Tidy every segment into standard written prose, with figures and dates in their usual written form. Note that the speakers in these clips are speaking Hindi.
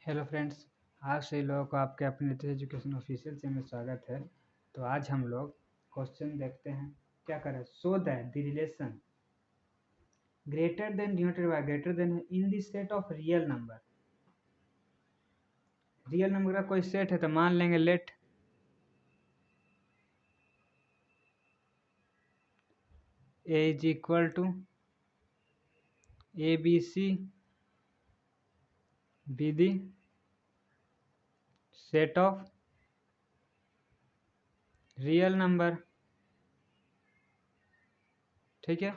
हेलो फ्रेंड्स, आप सभी लोगों को आपके अपने नीतीश एजुकेशन ऑफिशियल चैनल में स्वागत है। तो आज हम लोग क्वेश्चन देखते हैं। क्या करें? So that the relation greater than denoted by greater than in the set of real number. Real number का कोई सेट है तो मान लेंगे let A is equal to A B C be the set of real number. ठीक है,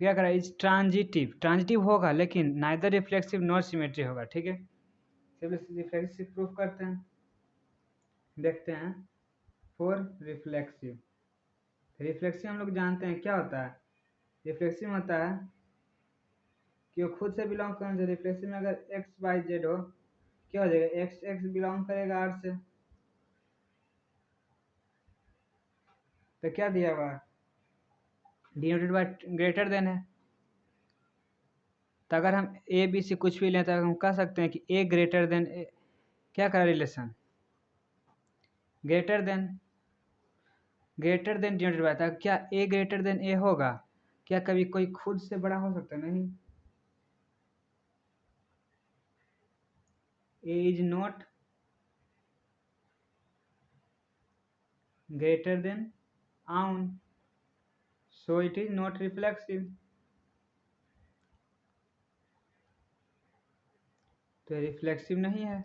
क्या करें? इज ट्रांजिटिव होगा लेकिन नाइदर रिफ्लेक्सिव नॉर सिमेट्री होगा। ठीक है, चलिए रिफ्लेक्सिव प्रूफ करते हैं। देखते हैं फॉर रिफ्लेक्सिव। रिफ्लेक्सिव हम लोग जानते हैं क्या होता है। रिफ्लेक्सिव होता है कि वो खुद से बिलोंग करना चाहिए। रिफ्लेक्सिव में अगर एक्स वाई जेड हो, क्या हो जाएगा? एक्स एक्स बिलोंग करेगा आर से, तो क्या दिया हुआ? डिनोटेड बाय ग्रेटर देन है। तो अगर हम ए बी सी कुछ भी लें तो हम कह सकते हैं कि ए ग्रेटर देन ए। क्या करा relation? Greater than denoted bye था। क्या ए ग्रेटर देन ए होगा? क्या कभी कोई खुद से बड़ा हो सकता? नहीं। A is not greater than own, so it is not reflexive। तो रिफ्लेक्सिव नहीं है।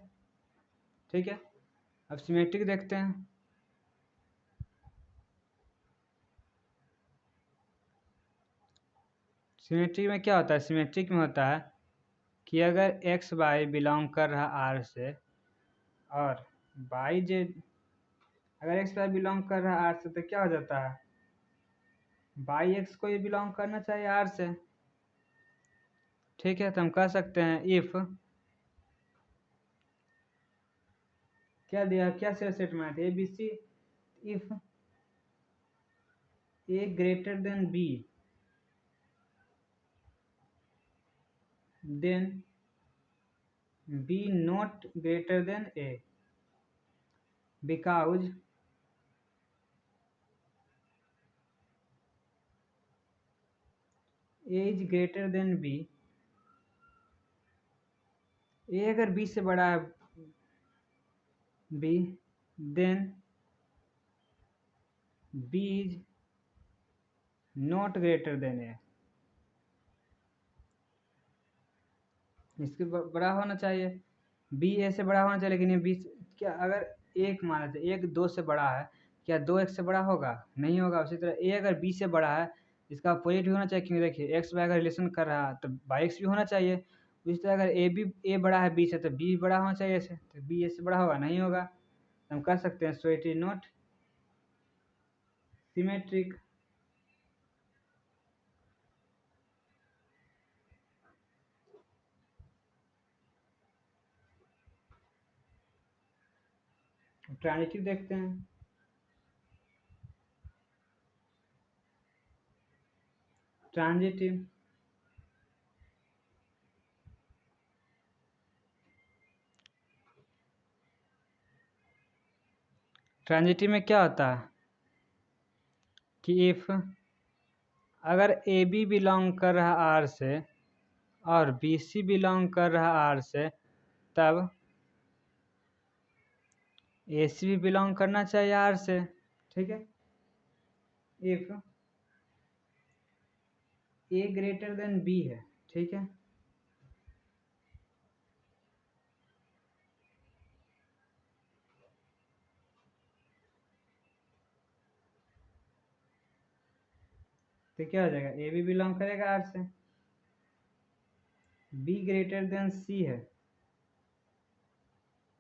ठीक है, अब सिमेट्रिक देखते हैं। सिमेट्रिक में क्या होता है? सिमेट्रिक में होता है कि अगर एक्स वाई बिलोंग कर रहा आर से और वाई जेड, अगर एक्स वाई बिलोंग कर रहा आर से तो क्या हो जाता है? वाई एक्स को ये बिलोंग करना चाहिए आर से। ठीक है, तो हम कह सकते हैं इफ, क्या दिया, क्या सेट में A B C, if A greater than B then B not greater than A, because a is greater than b। a अगर b से बड़ा है b, then b is not greater than a। इसके बड़ा होना चाहिए, b a से बड़ा होना चाहिए, लेकिन ये b क्या अगर एक माना जाए एक दो से बड़ा है, क्या दो एक से बड़ा होगा? नहीं होगा। उसी तरह a अगर b से बड़ा है, इसका अपोजिट भी होना चाहिए, क्योंकि देखिए एक्स वाई अगर रिलेशन कर रहा है तो बाई एक्स भी होना चाहिए। उसी तरह अगर ए बड़ा है बी से तो बी बड़ा होना चाहिए ऐसे, तो बी ए से बड़ा होगा? नहीं होगा। हम कह सकते हैं so it is not symmetric. Transitive देखते हैं। ट्रांजिटिव ट्रांजिटिव में क्या होता है कि इफ अगर ए बी बिलोंग कर रहा आर से और बी सी बिलोंग कर रहा आर से, तब ए सी भी बिलोंग करना चाहिए आर से। ठीक है, if A greater than B है। ठीक है, तो क्या हो जाएगा? ए बी बिलोंग करेगा आर से। बी ग्रेटर देन सी है,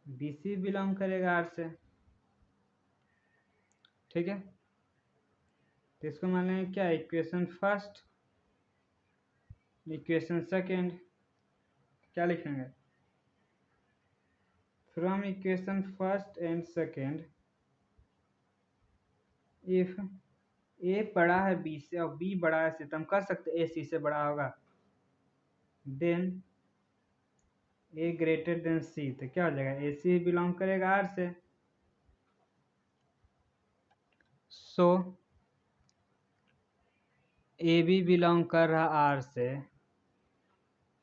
बी सी बिलोंग करेगा आर से। ठीक है, तो इसको मान लेंगे क्या? Equation first, equation second. क्या लिखेंगे? From equation first and second, if A बड़ा है बी से और बी बड़ा है सी, तो हम कह सकते ए सी से बड़ा होगा। देन ए ग्रेटर देन सी, तो क्या हो जाएगा, ए सी बिलोंग करेगा आर से। सो ए बी बिलोंग कर रहा आर से,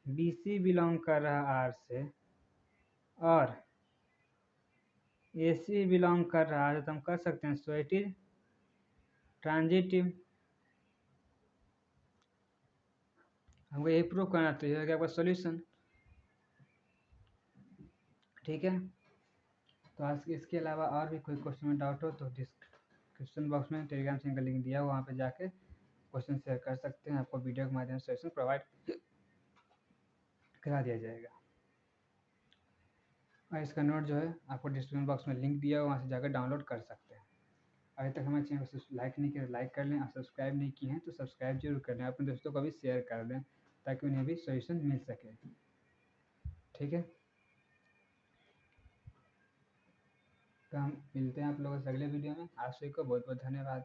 बी सी बिलोंग कर रहा आर से, और ए सी बिलोंग कर रहा है, तो हम कर सकते हैं सो इट इज ट्रांजिटिव। हमको यही प्रूव करना, तो ये हो गया आपका सोल्यूशन। ठीक है, तो आज इसके अलावा और भी कोई क्वेश्चन में डाउट हो तो डिस्क्रिप्शन बॉक्स में टेलीग्राम चैनल का लिंक दिया हुआ, वहाँ पे जाके क्वेश्चन शेयर कर सकते हैं, आपको वीडियो के माध्यम से सोल्यूशन प्रोवाइड करा दिया जाएगा। और इसका नोट जो है आपको डिस्क्रिप्शन बॉक्स में लिंक दिया हुआ, वहाँ से जाकर डाउनलोड कर सकते हैं। अभी तक हमारे चैनल को लाइक नहीं किया, लाइक कर लें, और सब्सक्राइब नहीं किए हैं तो सब्सक्राइब जरूर कर लें, अपने दोस्तों को भी शेयर कर दें ताकि उन्हें भी सोल्यूशन मिल सके। ठीक है, तो हम मिलते हैं आप लोगों से अगले वीडियो में। आप सभी को बहुत बहुत धन्यवाद।